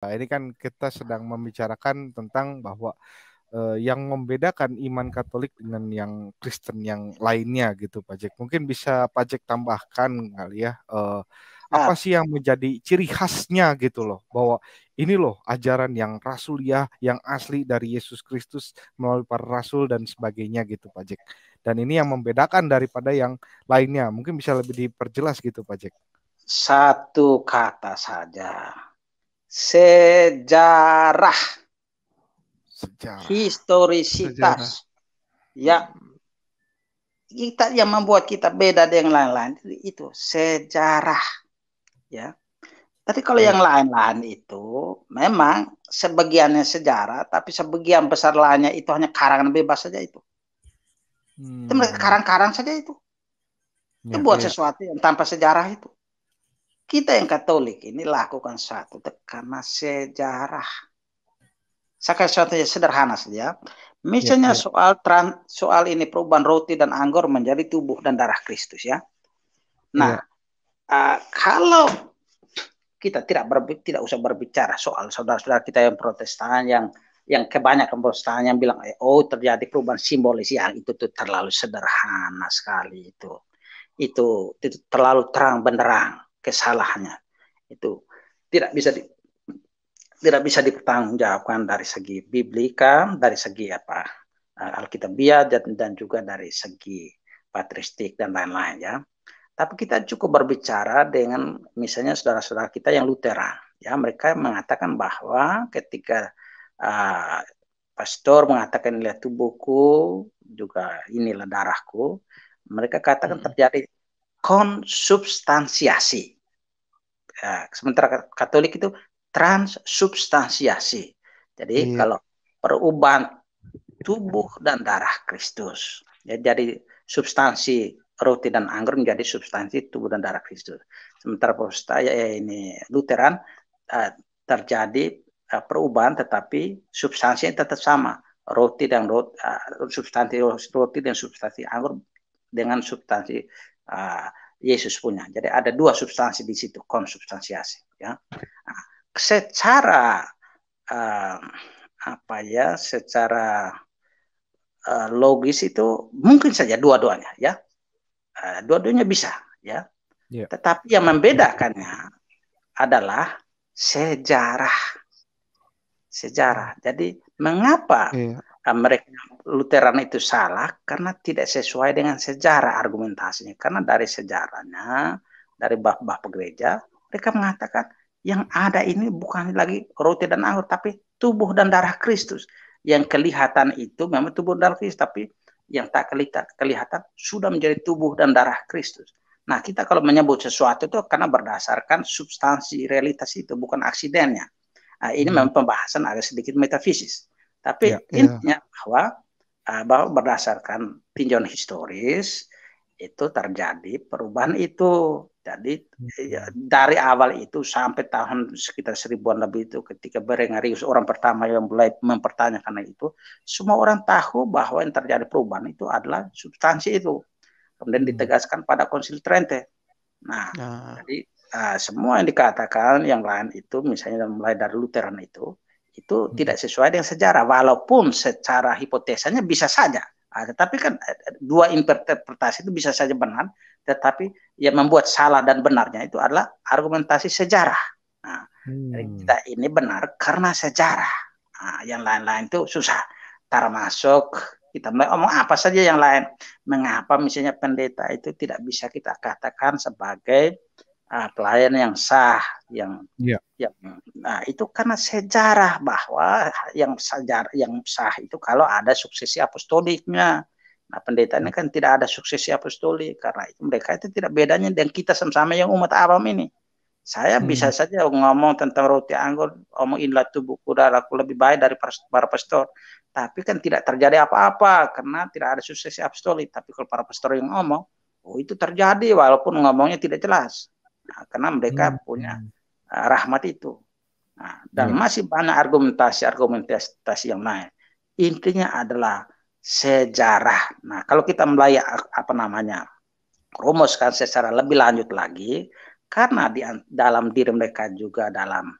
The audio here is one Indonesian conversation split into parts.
Nah, ini kan kita sedang membicarakan tentang bahwa yang membedakan iman Katolik dengan yang Kristen yang lainnya gitu, Pak Jack. Mungkin bisa Pak Jack tambahkan kali ya, apa Nah, sih yang menjadi ciri khasnya gitu loh, bahwa ini loh ajaran yang rasuliah, yang asli dari Yesus Kristus melalui para rasul dan sebagainya gitu, Pak Jack. Dan ini yang membedakan daripada yang lainnya. Mungkin bisa lebih diperjelas gitu, Pak Jack. satu kata saja. Sejarah, Sejarah. historisitas. Sejarah. Ya, kita yang membuat kita beda dengan lain-lain itu sejarah, ya. Tapi kalau Iya. yang lain-lain itu memang sebagiannya sejarah, tapi sebagian besar lainnya itu hanya karangan bebas saja itu. Itu mereka Hmm. karang-karang saja itu. Itu Ya, buat iya. sesuatu yang tanpa sejarah itu. Kita yang Katolik ini lakukan satu karena sejarah. Saya kasih contoh yang sederhana saja. Iya, Misalnya iya. soal ini perubahan roti dan anggur menjadi tubuh dan darah Kristus ya. Nah, Iya. kalau kita tidak usah berbicara soal saudara-saudara kita yang Protestan yang kebanyakan Protestan yang bilang oh terjadi perubahan simbolis yang itu tuh terlalu sederhana sekali itu terlalu terang benderang kesalahannya itu tidak bisa tidak bisa dipertanggungjawabkan dari segi biblika, dari segi apa Alkitabiah dan juga dari segi patristik dan lain-lain ya. Tapi kita cukup berbicara dengan misalnya saudara-saudara kita yang Lutheran ya, mereka mengatakan bahwa ketika uh, pastor mengatakan inilah tubuhku juga inilah darahku, mereka katakan terjadi konsubstansiasi. Ya, sementara Katolik itu transubstansiasi. Jadi Iya. kalau perubahan tubuh dan darah Kristus, ya, jadi substansi roti dan anggur menjadi substansi tubuh dan darah Kristus. Sementara Protestan ini Lutheran terjadi perubahan, tetapi substansinya tetap sama. Substansi roti dan substansi anggur dengan substansi Yesus punya. Jadi ada dua substansi di situ, konsubstansiasi. Ya. Nah, secara uh, apa ya, secara logis itu mungkin saja dua-duanya, ya, dua-duanya bisa, ya. Iya. Tetapi yang membedakannya adalah sejarah, sejarah. Jadi mengapa Iya. mereka Lutheran itu salah karena tidak sesuai dengan sejarah argumentasinya. Karena dari sejarahnya, dari bab-bab gereja, mereka mengatakan yang ada ini bukan lagi roti dan anggur, tapi tubuh dan darah Kristus. Yang kelihatan itu memang tubuh dan darah Kristus, tapi yang tak kelihatan sudah menjadi tubuh dan darah Kristus. Nah, kita kalau menyebut sesuatu itu karena berdasarkan substansi realitas itu, bukan aksidennya. Nah, ini memang pembahasan agak sedikit metafisis. Iya, Tapi iya. intinya bahwa berdasarkan tinjauan historis itu terjadi perubahan itu. Jadi dari awal itu sampai tahun sekitar 1000-an lebih itu ketika Berengarius orang pertama yang mulai mempertanyakan itu, semua orang tahu bahwa yang terjadi perubahan itu adalah substansi itu. Kemudian ditegaskan pada Konsil Trente. Nah, Nah, jadi semua yang dikatakan yang lain itu misalnya mulai dari Lutheran itu tidak sesuai dengan sejarah walaupun secara hipotesanya bisa saja. Tetapi kan dua interpretasi itu bisa saja benar, tetapi yang membuat salah dan benarnya itu adalah argumentasi sejarah. Nah, jadi kita ini benar karena sejarah. Nah, yang lain-lain itu susah. Termasuk kita ngomong apa saja yang lain. Mengapa misalnya pendeta itu tidak bisa kita katakan sebagai pelayan yang sah, yang iya. nah itu karena sejarah bahwa yang sah itu kalau ada suksesi apostoliknya. Nah, pendeta ini kan tidak ada suksesi apostolik karena itu mereka itu tidak bedanya dan kita sama-sama yang umat awam ini. Saya bisa saja ngomong tentang roti anggur, ngomong inilah tubuhku darahku lebih baik dari para pastor. Tapi kan tidak terjadi apa-apa karena tidak ada suksesi apostolik. Tapi kalau para pastor yang ngomong, oh itu terjadi walaupun ngomongnya tidak jelas. Nah, karena mereka punya rahmat itu. Nah, dan Iya. masih banyak argumentasi yang lain. Intinya adalah sejarah. Nah, kalau kita mulai apa namanya rumuskan secara lebih lanjut lagi, karena di dalam diri mereka juga dalam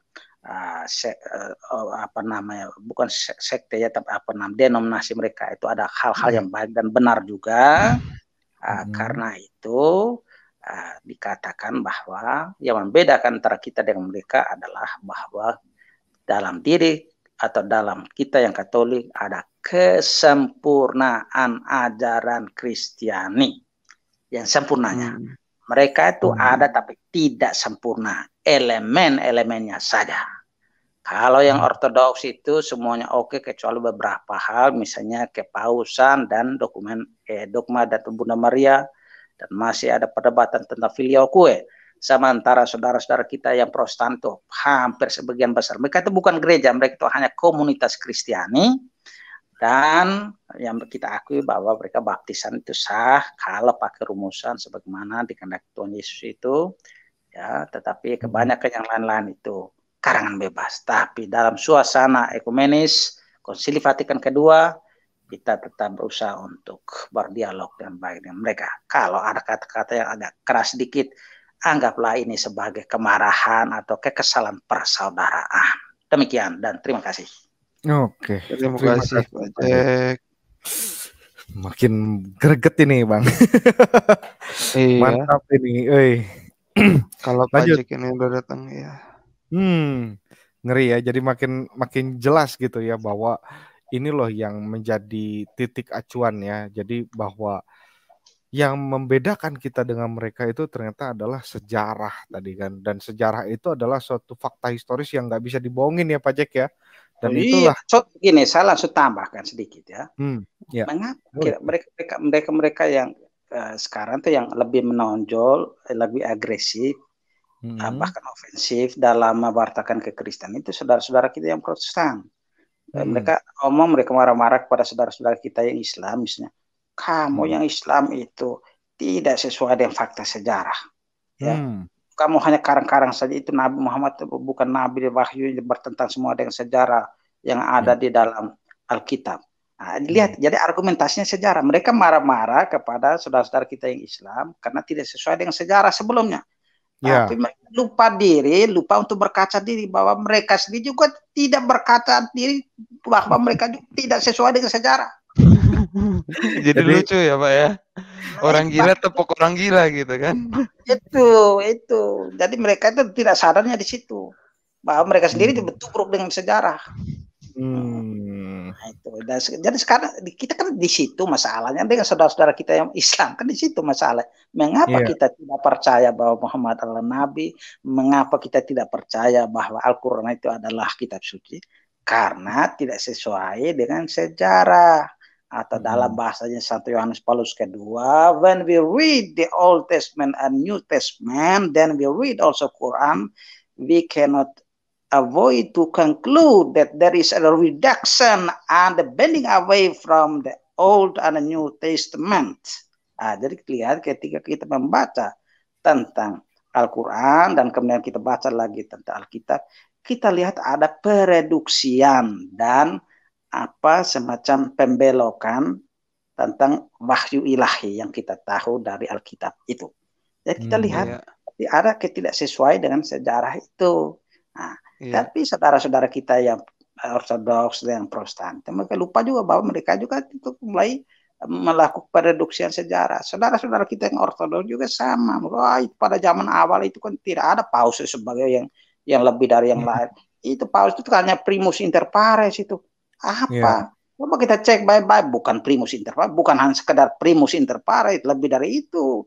apa namanya, bukan sekte ya, tapi apa namanya, denominasi mereka itu ada hal-hal yang baik dan benar juga. Karena itu dikatakan bahwa yang membedakan antara kita dengan mereka adalah bahwa dalam diri atau dalam kita yang Katolik ada kesempurnaan ajaran Kristiani yang sempurnanya. Mereka itu ada tapi tidak sempurna, elemen-elemennya saja. Kalau yang ortodoks itu semuanya oke kecuali beberapa hal, misalnya kepausan dan dokumen dogma dan Bunda Maria, dan masih ada perdebatan tentang filioque. Sementara saudara-saudara kita yang Protestan itu hampir sebagian besar mereka itu bukan gereja, mereka itu hanya komunitas Kristiani. Dan yang kita akui bahwa mereka baptisan itu sah kalau pakai rumusan sebagaimana dikehendaki Tuhan Yesus itu, ya. Tetapi kebanyakan yang lain-lain itu karangan bebas. Tapi dalam suasana ekumenis Konsili Vatikan kedua, kita tetap berusaha untuk berdialog dengan baik dengan mereka. Kalau ada kata-kata yang agak keras sedikit, anggaplah ini sebagai kemarahan atau kekesalan persaudaraan. Demikian dan terima kasih. Oke, Terima kasih Pak Jack. Makin greget ini Bang. Iya. Mantap ini. Kalau Pak Jack ini udah datang ya. Ngeri ya. Jadi makin jelas gitu ya bahwa ini loh yang menjadi titik acuan ya. Jadi bahwa yang membedakan kita dengan mereka itu ternyata adalah sejarah tadi kan. Dan sejarah itu adalah suatu fakta historis yang nggak bisa dibohongin ya Pak Jack ya. Dan itulah. Gini, saya langsung tambahkan sedikit ya. Ya. Mengapa mereka yang sekarang tuh yang lebih menonjol, lebih agresif, bahkan ofensif dalam mewartakan kekristenan itu saudara-saudara kita yang Protestan. Mereka marah-marah kepada saudara-saudara kita yang Islam, misalnya, kamu yang Islam itu tidak sesuai dengan fakta sejarah. Ya. Kamu hanya karang-karang saja, itu Nabi Muhammad bukan Nabi wahyu yang bertentang semua dengan sejarah yang ada di dalam Alkitab. Lihat, jadi argumentasinya sejarah. Mereka marah-marah kepada saudara-saudara kita yang Islam karena tidak sesuai dengan sejarah sebelumnya. Tapi mereka lupa untuk berkaca diri bahwa mereka sendiri juga tidak berkaca diri bahwa mereka juga tidak sesuai dengan sejarah. Jadi lucu ya Pak ya. Orang gila tepuk orang gila gitu kan. Itu. Jadi mereka itu tidak sadarnya di situ bahwa mereka sendiri bertubruk dengan sejarah. Itu. Jadi sekarang kita kan di situ masalahnya dengan saudara-saudara kita yang Islam, kan di situ masalah. Mengapa kita tidak percaya bahwa Muhammad adalah Nabi? Mengapa kita tidak percaya bahwa Al-Quran itu adalah kitab suci? Karena tidak sesuai dengan sejarah. Atau dalam bahasanya Santo Yohanes Paulus kedua, when we read the Old Testament and New Testament, then we read also Quran, we cannot avoid to conclude that there is a reduction and the bending away from the Old and the New Testament. Jadi lihat ketika kita membaca tentang Al-Quran dan kemudian kita baca lagi tentang Alkitab, kita lihat ada pereduksian dan semacam pembelokan tentang wahyu ilahi yang kita tahu dari Alkitab itu. Jadi kita lihat ada ketidaksesuaian dengan sejarah itu. Tapi saudara-saudara kita yang Ortodoks dan Protestan, mereka lupa juga bahwa mereka juga itu mulai melakukan pereduksian sejarah. Saudara-saudara kita yang Ortodoks juga sama. Pada zaman awal itu kan tidak ada paus sebagai yang lebih dari yang lain. Itu paus itu hanya primus inter pares itu. Coba kita cek baik-baik, bukan primus inter pares, bukan hanya sekedar primus inter pares, lebih dari itu.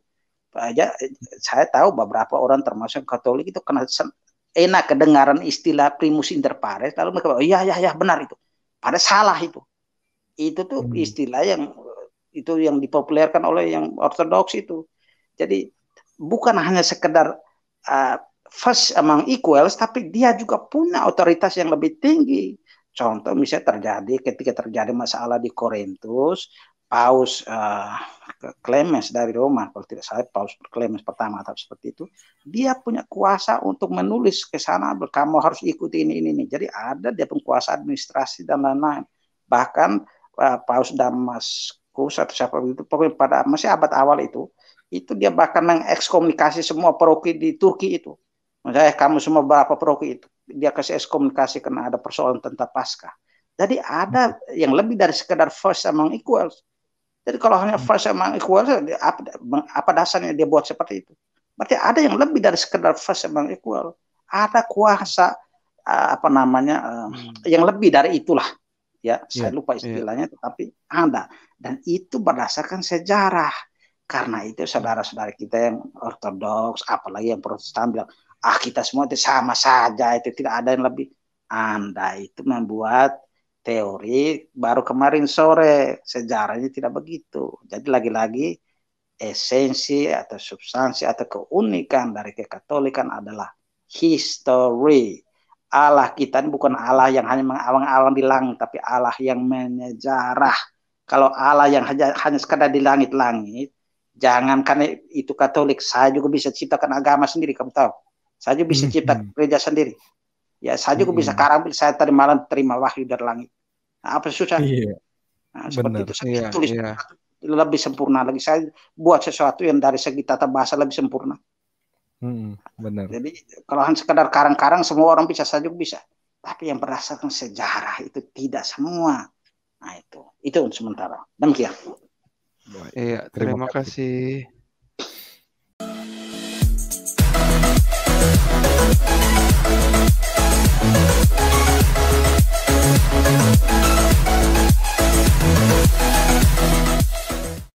Saya tahu beberapa orang termasuk Katolik itu kena enak kedengaran istilah primus inter pares, lalu mereka bilang, iya benar itu. Padahal salah itu. Itu tuh istilah yang dipopulerkan oleh yang Ortodoks itu. Jadi bukan hanya sekedar first among equals, tapi dia juga punya otoritas yang lebih tinggi. Contoh misalnya ketika terjadi masalah di Korintus, Paus Clemens dari Roma, kalau tidak salah Paus Clemens pertama atau seperti itu, dia punya kuasa untuk menulis ke sana, kamu harus ikuti ini. Jadi ada dia punya kuasa administrasi dan lain-lain. Bahkan Paus Damaskus atau siapa itu, pokoknya pada masih abad awal itu dia bahkan mengekskomunikasi semua paroki di Turki itu. Misalnya kamu semua berapa paroki itu, dia kasih ekskomunikasi karena ada persoalan tentang Paskah. Jadi ada yang lebih dari sekedar first among equals. Jadi kalau hanya first among equals, apa dasarnya dia buat seperti itu? Berarti ada yang lebih dari sekedar first among equal. Ada kuasa yang lebih dari itulah. Ya, saya lupa istilahnya, tetapi ada. Dan itu berdasarkan sejarah. Karena itu saudara-saudara kita yang ortodoks, apalagi yang protestan bilang, kita semua itu sama saja, itu tidak ada yang lebih. Anda itu membuat teori baru kemarin sore, sejarahnya tidak begitu. Jadi lagi-lagi esensi atau substansi atau keunikan dari kekatolikan adalah history. Allah kita ini bukan Allah yang hanya mengawang-awang di langit, tapi Allah yang menyejarah. Kalau Allah yang hanya sekadar di langit-langit, jangan karena itu Katolik, saya juga bisa ciptakan agama sendiri, kamu tahu. Saya juga bisa ciptakan gereja sendiri. Ya, saya juga bisa sekarang saya tadi malam terima wahyu dari langit. Nah, apa susah? Nah, seperti itu saya tulis lebih sempurna lagi. Saya buat sesuatu yang dari segi tata bahasa lebih sempurna. Benar. Jadi kalau hanya sekedar karang-karang semua orang bisa, saya juga bisa. Tapi yang berdasarkan sejarah itu tidak semua. Nah itu untuk sementara. Demikian. Iya, terima kasih.